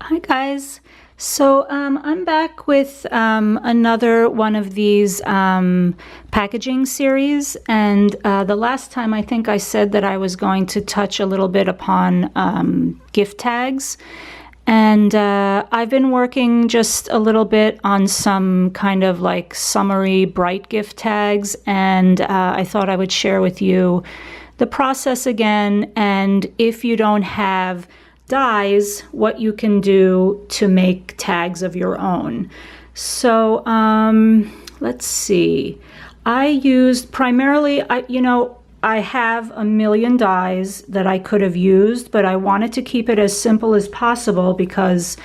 Hi guys. So I'm back with another one of these packaging series, and the last time I think I said that I was going to touch a little bit upon gift tags, and I've been working just a little bit on some kind of like summery bright gift tags, and I thought I would share with you the process again, and if you don't have dies, what you can do to make tags of your own. So let's see. I used primarily, I have a million dies that I could have used, but I wanted to keep it as simple as possible because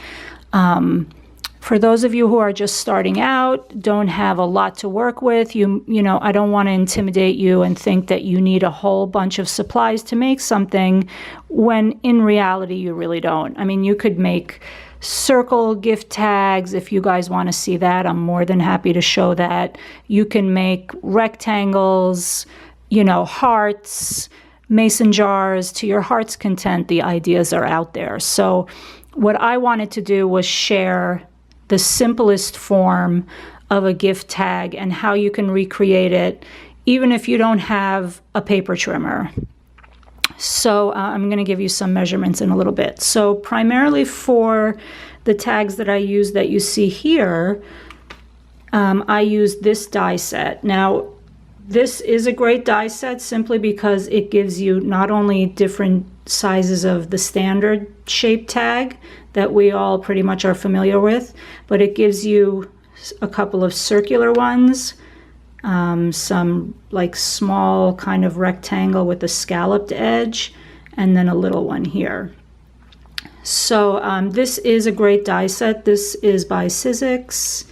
for those of you who are just starting out, don't have a lot to work with, I don't want to intimidate you and think that you need a whole bunch of supplies to make something when in reality you really don't. I mean, you could make circle gift tags if you guys want to see that. I'm more than happy to show that. You can make rectangles, hearts, mason jars to your heart's content. The ideas are out there. So what I wanted to do was share the simplest form of a gift tag and how you can recreate it even if you don't have a paper trimmer. So I'm going to give you some measurements in a little bit. So primarily for the tags that I use that you see here, I use this die set. Now this is a great die set simply because it gives you not only different sizes of the standard shape tag that we all pretty much are familiar with, but it gives you a couple of circular ones, some like small kind of rectangle with a scalloped edge, and then a little one here. So this is a great die set. This is by Sizzix,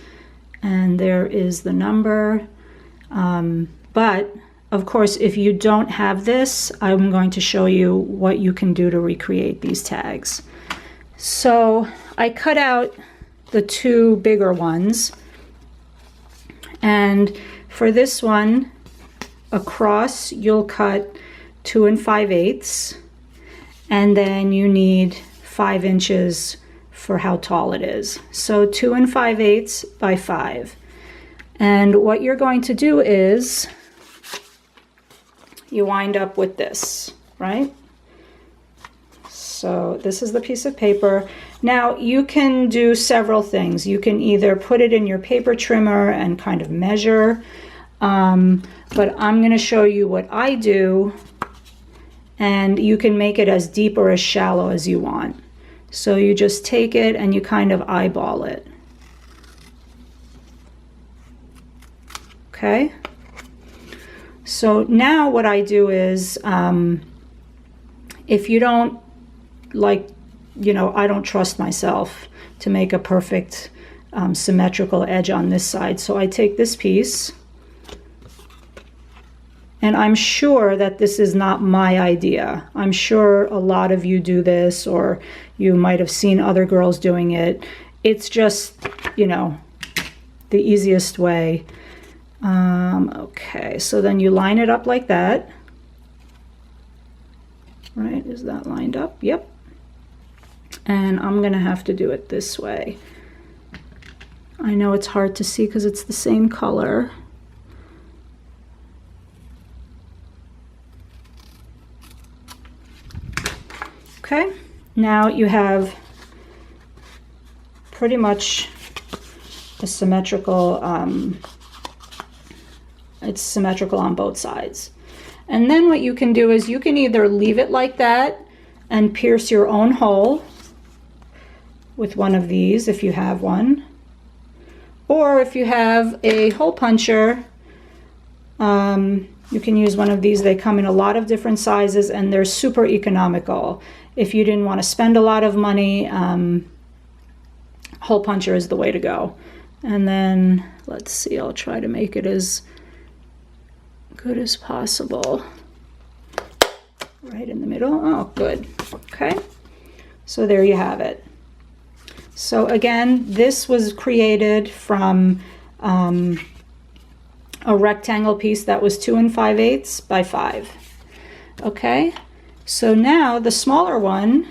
and there is the number. But of course, if you don't have this, I'm going to show you what you can do to recreate these tags. So I cut out the two bigger ones, and for this one across you'll cut 2 5/8, and then you need 5 inches for how tall it is. So 2 5/8 by 5. And what you're going to do is you wind up with this, right? So this is the piece of paper. Now you can do several things. You can either put it in your paper trimmer and kind of measure, but I'm going to show you what I do, and you can make it as deep or as shallow as you want. So you just take it and you kind of eyeball it. Okay? So now what I do is, if you don't I don't trust myself to make a perfect symmetrical edge on this side. So I take this piece, and I'm sure that this is not my idea. I'm sure a lot of you do this, or you might have seen other girls doing it. It's just, the easiest way. Okay, so then you line it up like that. Right, is that lined up? Yep. And I'm gonna have to do it this way. I know it's hard to see because it's the same color. Okay, now you have pretty much a symmetrical, it's symmetrical on both sides. And then what you can do is you can either leave it like that and pierce your own hole with one of these if you have one, or if you have a hole puncher, you can use one of these. They come in a lot of different sizes and they're super economical. If you didn't want to spend a lot of money, hole puncher is the way to go. And then let's see, I'll try to make it as good as possible. Right in the middle. Oh, good. Okay, so there you have it. So again, this was created from a rectangle piece that was 2 5/8 by 5. Okay, so now the smaller one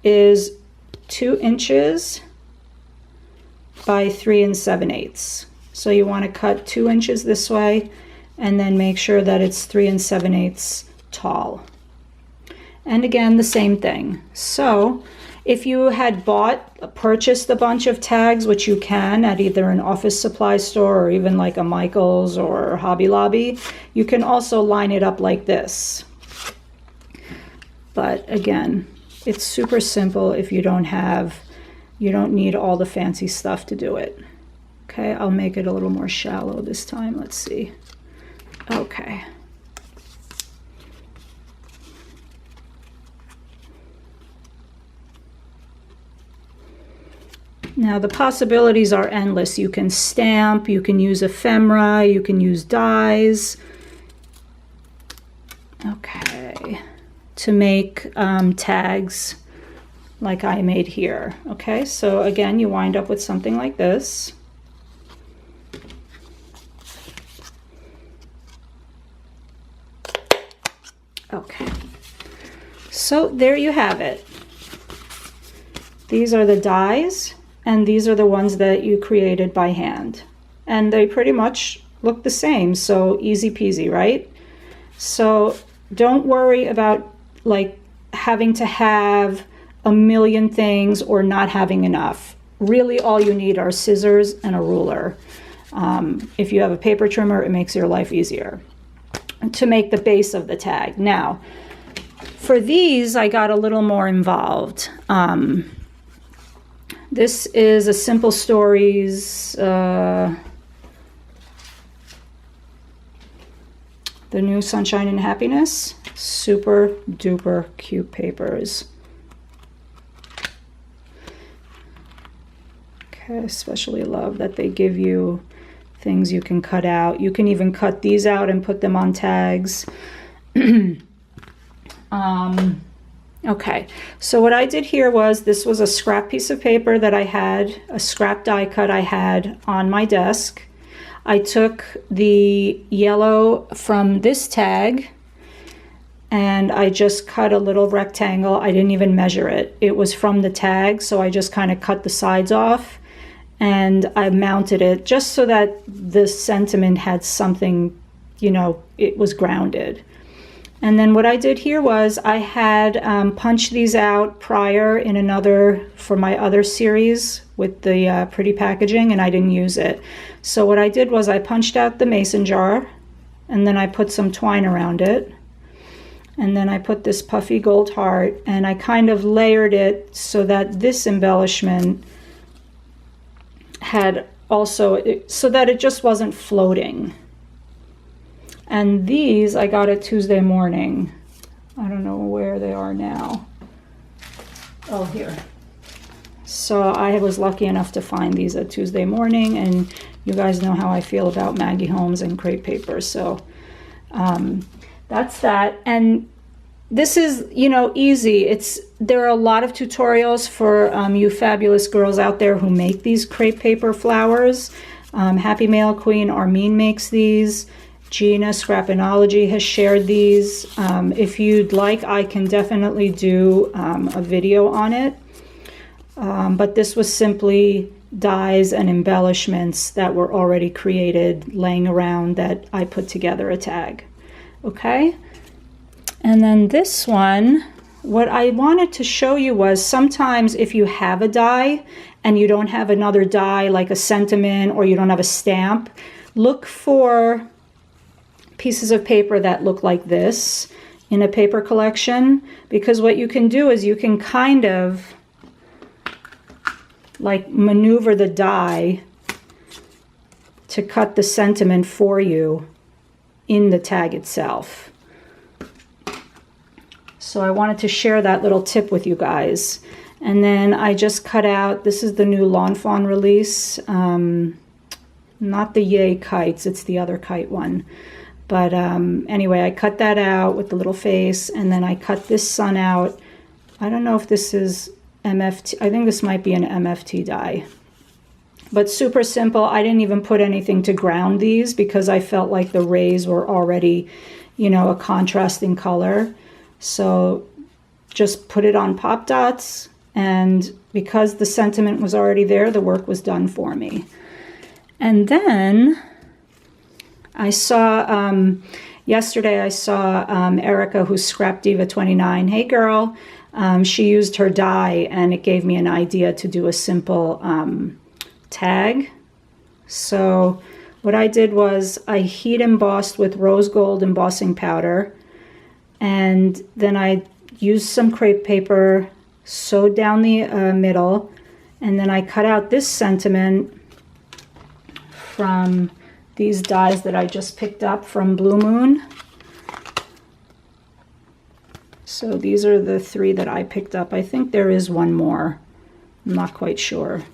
is 2 inches by 3 7/8. So you want to cut 2 inches this way and then make sure that it's 3 7/8 tall. And again, the same thing. So if you had purchased a bunch of tags, which you can at either an office supply store or even like a Michael's or Hobby Lobby, you can also line it up like this. But again, it's super simple if you don't need all the fancy stuff to do it. Okay, I'll make it a little more shallow this time. Let's see. Okay. Now the possibilities are endless. You can stamp, you can use ephemera, you can use dies. Okay, to make tags like I made here. Okay, so again, you wind up with something like this. Okay, so there you have it. These are the dies, and these are the ones that you created by hand. And they pretty much look the same, so easy peasy, right? So don't worry about like having to have a million things or not having enough. Really all you need are scissors and a ruler. If you have a paper trimmer, it makes your life easier to make the base of the tag. Now, for these, I got a little more involved. This is a Simple Stories, the new Sunshine and Happiness. Super duper cute papers. Okay, especially love that they give you things you can cut out. You can even cut these out and put them on tags. Okay, so what I did here was, this was a scrap piece of paper that I had, a scrap die cut I had on my desk. I took the yellow from this tag and I just cut a little rectangle. I didn't even measure it. It was from the tag, so I just kind of cut the sides off and I mounted it just so that the sentiment had something, you know, it was grounded. And then what I did here was I had punched these out prior in another, for my other series with the pretty packaging, and I didn't use it. So what I did was I punched out the mason jar, and then I put some twine around it. And then I put this puffy gold heart, and I kind of layered it so that this embellishment had also, so that it just wasn't floating. And these I got it Tuesday morning. I don't know where they are now. Oh, here. So I was lucky enough to find these at Tuesday morning, and you guys know how I feel about Maggie Holmes and crepe paper. So that's that. And this is, you know, easy. There are a lot of tutorials for you fabulous girls out there who make these crepe paper flowers. Happy Mail Queen Armin makes these. Gina Scrapinology has shared these. If you'd like, I can definitely do a video on it. But this was simply dies and embellishments that were already created, laying around, that I put together a tag. Okay? And then this one, what I wanted to show you was, sometimes if you have a die and you don't have another die, like a sentiment, or you don't have a stamp, look for pieces of paper that look like this in a paper collection, because what you can do is you can kind of like maneuver the die to cut the sentiment for you in the tag itself. So I wanted to share that little tip with you guys. And then I just cut out, this is the new Lawn Fawn release, not the Yay Kites, it's the other kite one. But anyway, I cut that out with the little face, and then I cut this sun out. I don't know if this is MFT. I think this might be an MFT die. But super simple. I didn't even put anything to ground these because I felt like the rays were already, you know, a contrasting color. So just put it on pop dots, And because the sentiment was already there, the work was done for me. And then I saw, yesterday I saw Erica, who's Scrap Diva 29. Hey girl, she used her die and it gave me an idea to do a simple tag. So what I did was I heat embossed with rose gold embossing powder, and then I used some crepe paper, sewed down the middle, and then I cut out this sentiment from these dies that I just picked up from Blue Moon. So these are the 3 that I picked up. I think there is one more. I'm not quite sure.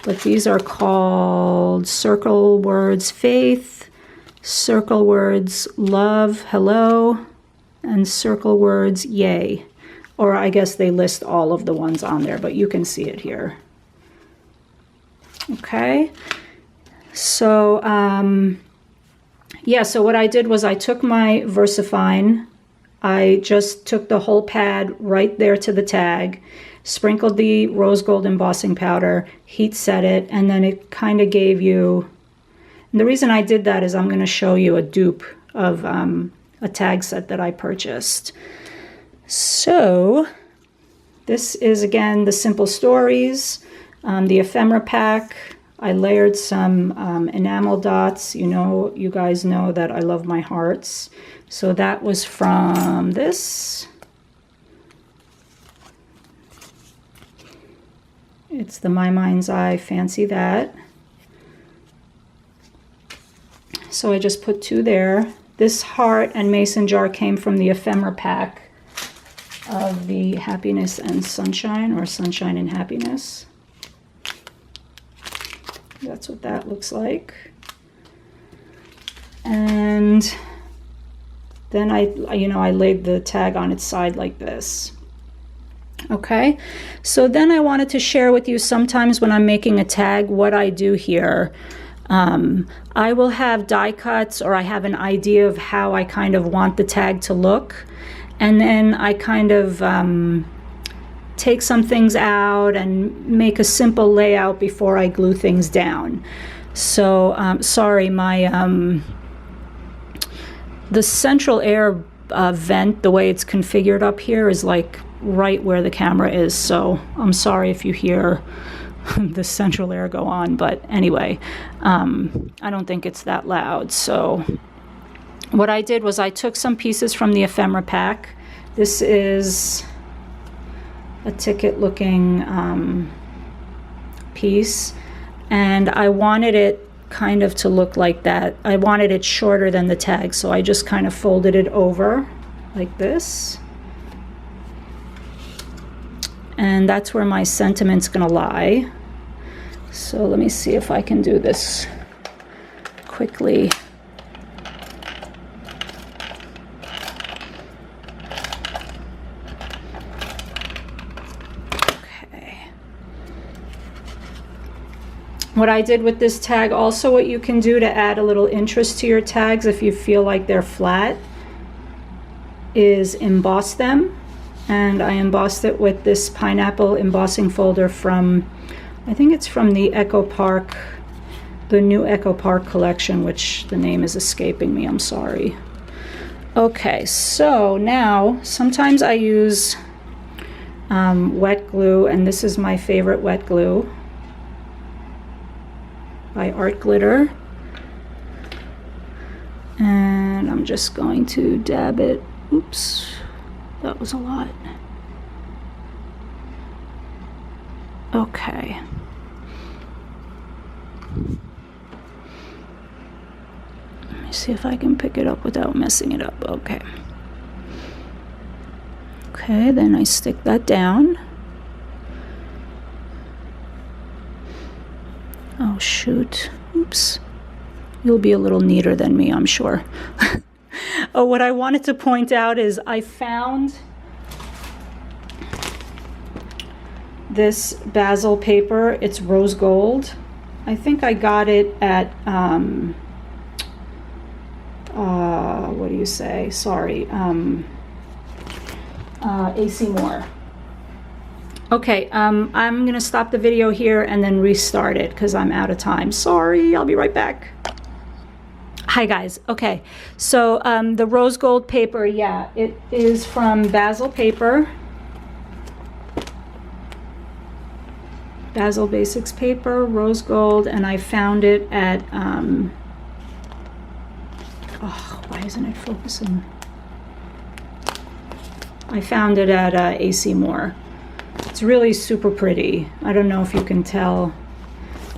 But these are called Circle Words Faith, Circle Words Love, Hello, and Circle Words Yay. Or I guess they list all of the ones on there, but you can see it here. Okay. So, yeah, so what I did was I took my VersaFine. I just took the whole pad right there to the tag, sprinkled the rose gold embossing powder, heat set it, and then it kind of gave you, and the reason I did that is I'm going to show you a dupe of a tag set that I purchased. So this is again the Simple Stories, the ephemera pack. I layered some enamel dots. You guys know that I love my hearts. So that was from this. It's the My Mind's Eye Fancy That. So I just put 2 there. This heart and mason jar came from the ephemera pack of the Happiness and Sunshine, or Sunshine and Happiness. That's what that looks like. And then I laid the tag on its side like this. Okay, so then I wanted to share with you sometimes when I'm making a tag what I do here. I will have die cuts, or I have an idea of how I kind of want the tag to look, and then I kind of take some things out and make a simple layout before I glue things down. So sorry, my the central air vent, the way it's configured up here, is like right where the camera is, so I'm sorry if you hear the central air go on, but anyway, I don't think it's that loud. So what I did was I took some pieces from the ephemera pack. This is a ticket looking piece, and I wanted it kind of to look like that. I wanted it shorter than the tag, so I just kind of folded it over like this. And that's where my sentiment's gonna lie. So let me see if I can do this quickly. Okay. What I did with this tag, also what you can do to add a little interest to your tags if you feel like they're flat, is emboss them. And I embossed it with this pineapple embossing folder from, I think it's from the Echo Park, the new Echo Park collection, which the name is escaping me, I'm sorry. Okay, so now sometimes I use wet glue, and this is my favorite wet glue by Art Glitter. And I'm just going to dab it. Oops. That was a lot. Okay. Let me see if I can pick it up without messing it up. Okay. Okay, then I stick that down. Oh, shoot. Oops. You'll be a little neater than me, I'm sure. Oh, what I wanted to point out is I found this basil paper. It's rose gold. I think I got it at, what do you say? Sorry, AC Moore. Okay, I'm gonna stop the video here and then restart it because I'm out of time. Sorry, I'll be right back. Hi guys. Okay, so the rose gold paper, yeah, it is from Basil Paper. Basil Basics paper, rose gold, and I found it at, oh, why isn't it focusing? I found it at AC Moore. It's really super pretty. I don't know if you can tell,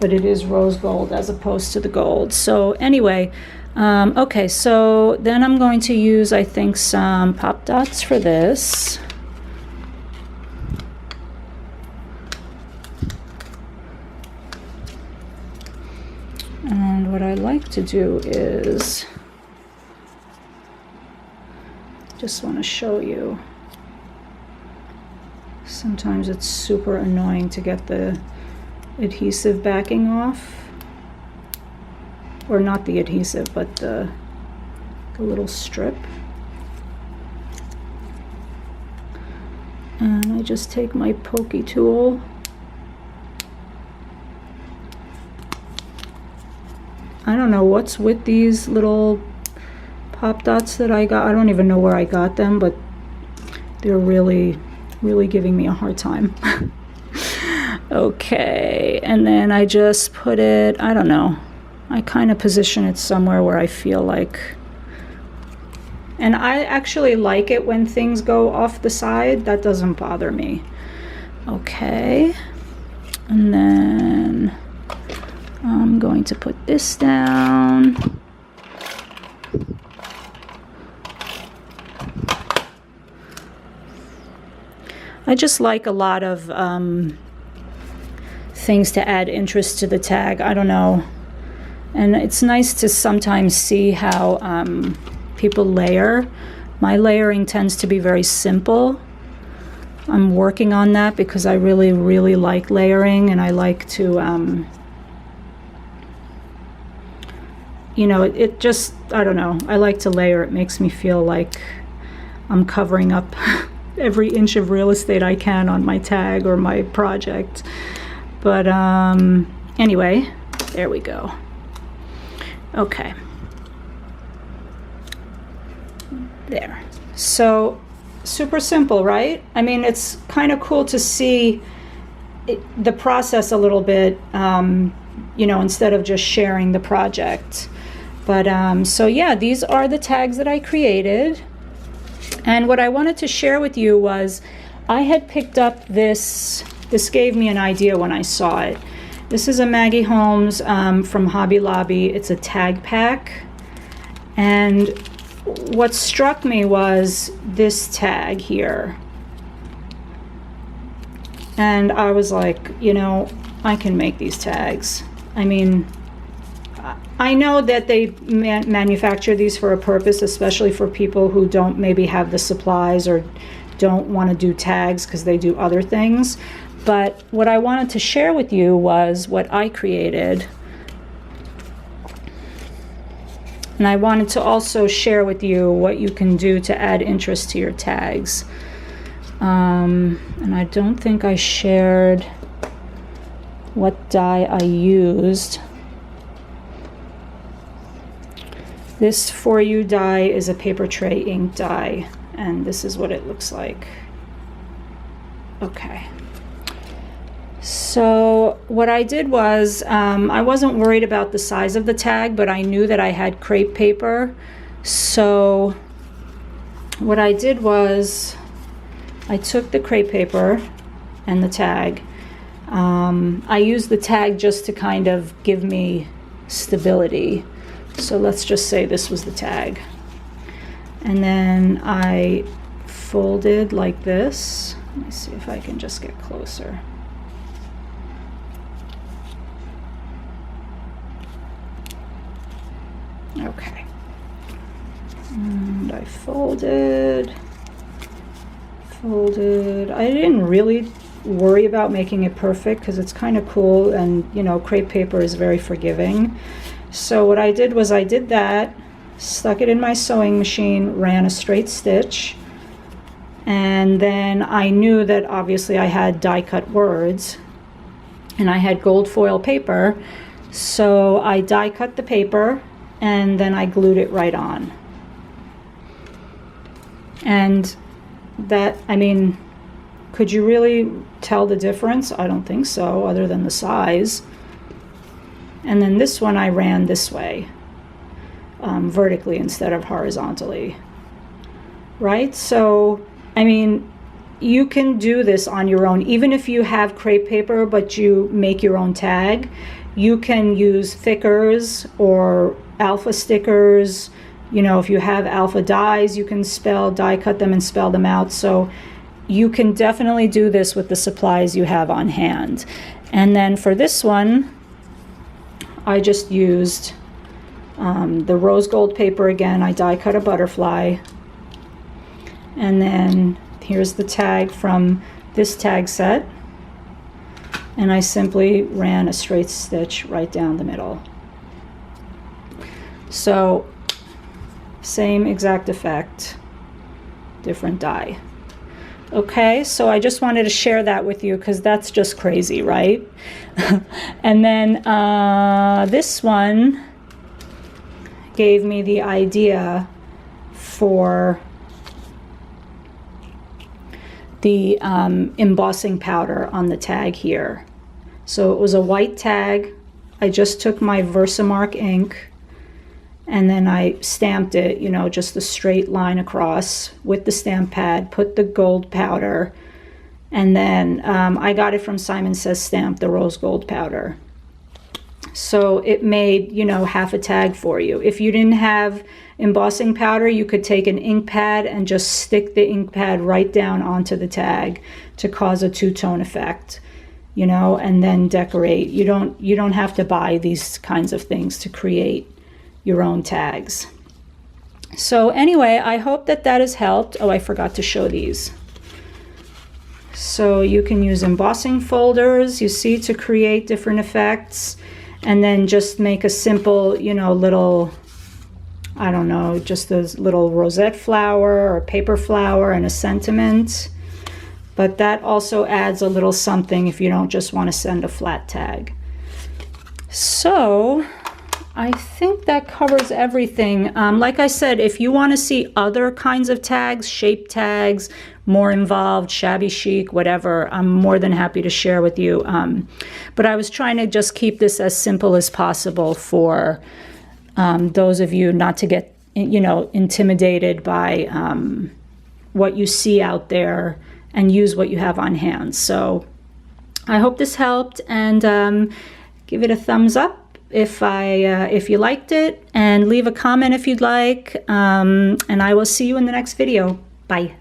but it is rose gold as opposed to the gold. So anyway, okay, so then I'm going to use, I think, some pop dots for this. And what I like to do is, just want to show you. Sometimes it's super annoying to get the adhesive backing off. Or not the adhesive, but the little strip. And I just take my pokey tool. I don't know what's with these little pop dots that I got. I don't even know where I got them, but they're really giving me a hard time. Okay, and then I just put it, I don't know, I kind of position it somewhere where I feel like, and I actually like it when things go off the side. That doesn't bother me. Okay, and then I'm going to put this down. I just like a lot of things to add interest to the tag. I don't know. And it's nice to sometimes see how people layer. My layering tends to be very simple. I'm working on that because I really like layering, and I like to, you know, it just, I don't know. I like to layer. It makes me feel like I'm covering up every inch of real estate I can on my tag or my project. But anyway, there we go. Okay. There. So super simple, right? I mean, it's kind of cool to see the process a little bit, you know, instead of just sharing the project. But so yeah, these are the tags that I created. And what I wanted to share with you was I had picked up this gave me an idea when I saw it. This is a Maggie Holmes from Hobby Lobby. It's a tag pack. And what struck me was this tag here. And I was like, you know, I can make these tags. I mean, I know that they manufacture these for a purpose, especially for people who don't maybe have the supplies or don't want to do tags because they do other things. But what I wanted to share with you was what I created. And I wanted to also share with you what you can do to add interest to your tags. And I don't think I shared what dye I used. This For You die is a paper tray ink die, and this is what it looks like. Okay. So what I did was, I wasn't worried about the size of the tag, but I knew that I had crepe paper. So what I did was, I took the crepe paper and the tag. I used the tag just to kind of give me stability. So let's just say this was the tag. And then I folded like this. Let me see if I can just get closer. Okay. And I folded. I didn't really worry about making it perfect because it's kind of cool, and you know, crepe paper is very forgiving. So what I did was I did that, stuck it in my sewing machine, ran a straight stitch, And then I knew that obviously I had die cut words and I had gold foil paper. So I die cut the paper and then I glued it right on. And that, I mean, could you really tell the difference? I don't think so, other than the size. And then this one I ran this way, vertically instead of horizontally, right? So, I mean, you can do this on your own. Even if you have crepe paper, but you make your own tag, you can use thickers or alpha stickers. You know, if you have alpha dies, you can die cut them and spell them out. So you can definitely do this with the supplies you have on hand. And then for this one, I just used the rose gold paper again. I die cut a butterfly. And then here's the tag from this tag set. And I simply ran a straight stitch right down the middle. So same exact effect, different die. Okay, so I just wanted to share that with you because that's just crazy, right? And then this one gave me the idea for the embossing powder on the tag here. So it was a white tag. I just took my Versamark ink and then I stamped it, you know, just a straight line across with the stamp pad, put the gold powder, and then I got it from Simon Says Stamp, the rose gold powder. So it made, you know, half a tag for you. If you didn't have embossing powder, you could take an ink pad and just stick the ink pad right down onto the tag to cause a two-tone effect, you know, and then decorate. You don't have to buy these kinds of things to create your own tags. So anyway, I hope that that has helped. Oh, I forgot to show these. So you can use embossing folders, you see, to create different effects, and then just make a simple, you know, little, I don't know, just a little rosette flower or paper flower and a sentiment. But that also adds a little something if you don't just want to send a flat tag. So I think that covers everything. Like I said, if you want to see other kinds of tags, shape tags, more involved, shabby chic, whatever, I'm more than happy to share with you. But I was trying to just keep this as simple as possible for those of you not to get, you know, intimidated by what you see out there and use what you have on hand. So I hope this helped, and give it a thumbs up if you liked it, and leave a comment if you'd like, and I will see you in the next video. Bye.